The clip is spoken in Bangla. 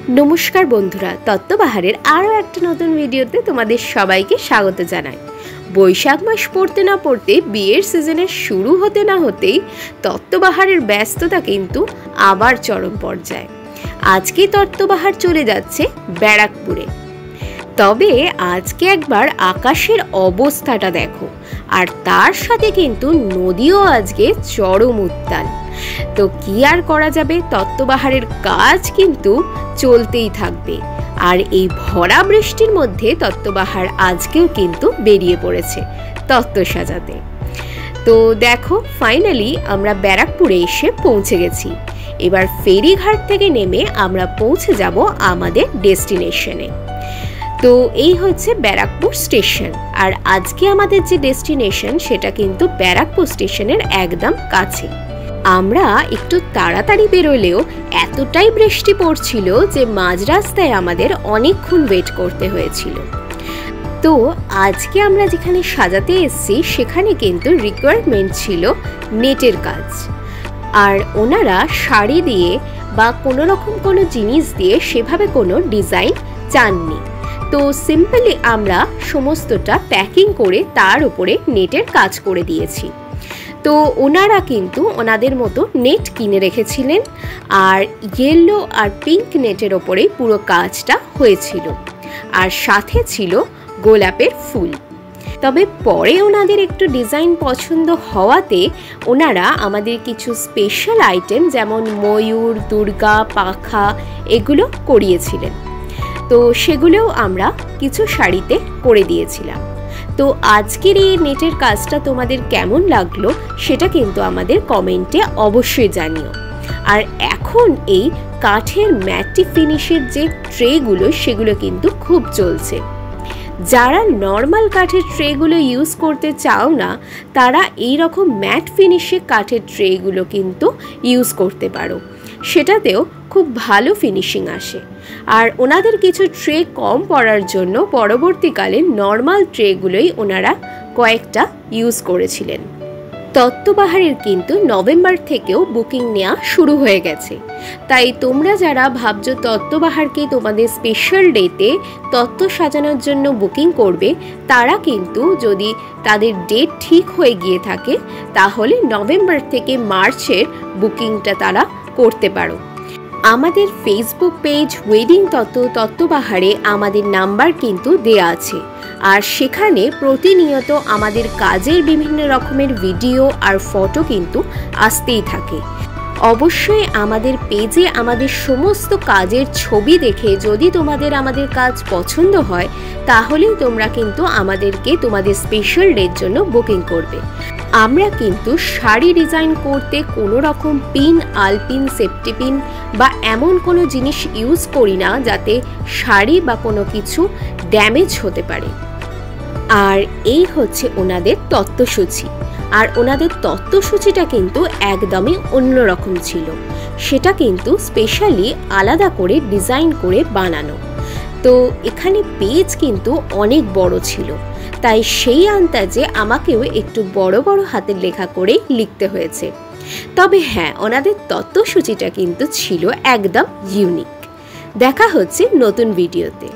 नमस्कार बंधुरा तत्त्वबाहारेर आरो एकटा नतुन भिडियोते तोमादेर सबाइके स्वागत जानाई। बैशाख मास पड़ते ना पड़ते बियेर सीजনের शुरू होते ना होतेई तत्त्वबाहारेर व्यस्तता किन्तु आबार चरम पर्याये। आजके तत्त्वबाहार चले जाच्छे बैराकपुरे। तबे आजके एकबार आकाशेर अवस्थाटा देखो और तार साथे किन्तु नदीओ आजके चरम उत्ताल। तो कि आर करा जाबे, तत्त्वबाहारेर काज किन्तु चलतेई थाकबे। और এই ভরা বৃষ্টির মধ্যে তত্ত্ববাহার আজকেও কিন্তু বেরিয়ে পড়েছে তত্ত্ব সাজাতে। তো দেখো ফাইনালি আমরা ব্যারাকপুরে এসে পৌঁছে গেছি। এবার ফেরিঘাট থেকে নেমে আমরা পৌঁছে যাব আমাদের ডেস্টিনেশনে। তো এই হচ্ছে ব্যারাকপুর স্টেশন। আর আজকে আমাদের যে ডেস্টিনেশন সেটা কিন্তু ব্যারাকপুর স্টেশনের একদম কাছে। আমরা একটু তাড়াতাড়ি বেরোলেও এতটাই বৃষ্টি পড়ছিল যে মাঝ রাস্তায় আমাদের অনেকক্ষণ ওয়েট করতে হয়েছিল। তো আজকে আমরা যেখানে সাজাতে এসেছি সেখানে কিন্তু রিকোয়ারমেন্ট ছিল নেটের কাজ। আর ওনারা শাড়ি দিয়ে বা কোনো রকম কোনো জিনিস দিয়ে সেভাবে কোনো ডিজাইন চাননি। তো সিম্পলি আমরা সমস্তটা প্যাকিং করে তার উপরে নেটের কাজ করে দিয়েছি। তো ওনারা কিন্তু ওনাদের মতো নেট কিনে রেখেছিলেন আর ইয়েলো আর পিঙ্ক নেটের ওপরেই পুরো কাজটা হয়েছিল। আর সাথে ছিল গোলাপের ফুল। তবে পরে ওনাদের একটু ডিজাইন পছন্দ হওয়াতে ওনারা আমাদের কিছু স্পেশাল আইটেম যেমন ময়ূর, দুর্গা, পাখা এগুলো করিয়েছিলেন। তো সেগুলোও আমরা কিছু শাড়িতে করে দিয়েছিলাম। তো আজকের এই নেটের কাজটা তোমাদের কেমন লাগলো সেটা কিন্তু আমাদের কমেন্টে অবশ্যই জানিও। আর এখন এই কাঠের ম্যাটি ফিনিশের যে ট্রেগুলো সেগুলো কিন্তু খুব চলছে। যারা নর্মাল কাঠের ট্রেগুলো ইউজ করতে চাও না তারা এই রকম ম্যাট ফিনিশের কাঠের ট্রেগুলো কিন্তু ইউজ করতে পারো, সেটাতেও খুব ভালো ফিনিশিং আসে। আর ওনাদের কিছু ট্রে কম পড়ার জন্য পরবর্তীকালে নর্মাল ট্রেগুলোই ওনারা কয়েকটা ইউজ করেছিলেন। তত্ত্ববাহারের কিন্তু নভেম্বর থেকেও বুকিং নেওয়া শুরু হয়ে গেছে। তাই তোমরা যারা ভাবছো তত্ত্ববাহারকে তোমাদের স্পেশাল ডেতে তত্ত্ব সাজানোর জন্য বুকিং করবে তারা কিন্তু যদি তাদের ডেট ঠিক হয়ে গিয়ে থাকে তাহলে নভেম্বর থেকে মার্চের বুকিংটা তারা করতে পারো। আমাদের ফেসবুক পেজ ওয়েডিং তত্ত্ববাহারে আমাদের নাম্বার কিন্তু দেয়া আছে। আর সেখানে প্রতিনিয়ত আমাদের কাজের বিভিন্ন রকমের ভিডিও আর ফটো কিন্তু আসতেই থাকে। অবশ্যই আমাদের পেজে আমাদের সমস্ত কাজের ছবি দেখে যদি তোমাদের আমাদের কাজ পছন্দ হয় তাহলেই তোমরা কিন্তু আমাদেরকে তোমাদের স্পেশাল ডের জন্য বুকিং করবে। আমরা কিন্তু শাড়ি ডিজাইন করতে কোনো রকম পিন, আলপিন, সেফটি পিন বা এমন কোনো জিনিস ইউজ করি না যাতে শাড়ি বা কোনো কিছু ড্যামেজ হতে পারে। আর এই হচ্ছে ওনাদের তত্ত্বসূচি। আর ওনাদের তত্ত্বসূচিটা কিন্তু একদমই অন্যরকম ছিল। সেটা কিন্তু স্পেশালি আলাদা করে ডিজাইন করে বানানো। তো এখানে পেজ কিন্তু অনেক বড় ছিল, তাই সেই আন্দাজে আমাকেও একটু বড় বড় হাতের লেখা করেই লিখতে হয়েছে। তবে হ্যাঁ, ওনাদের তত্ত্বসূচিটা কিন্তু ছিল একদম ইউনিক। দেখা হচ্ছে নতুন ভিডিওতে।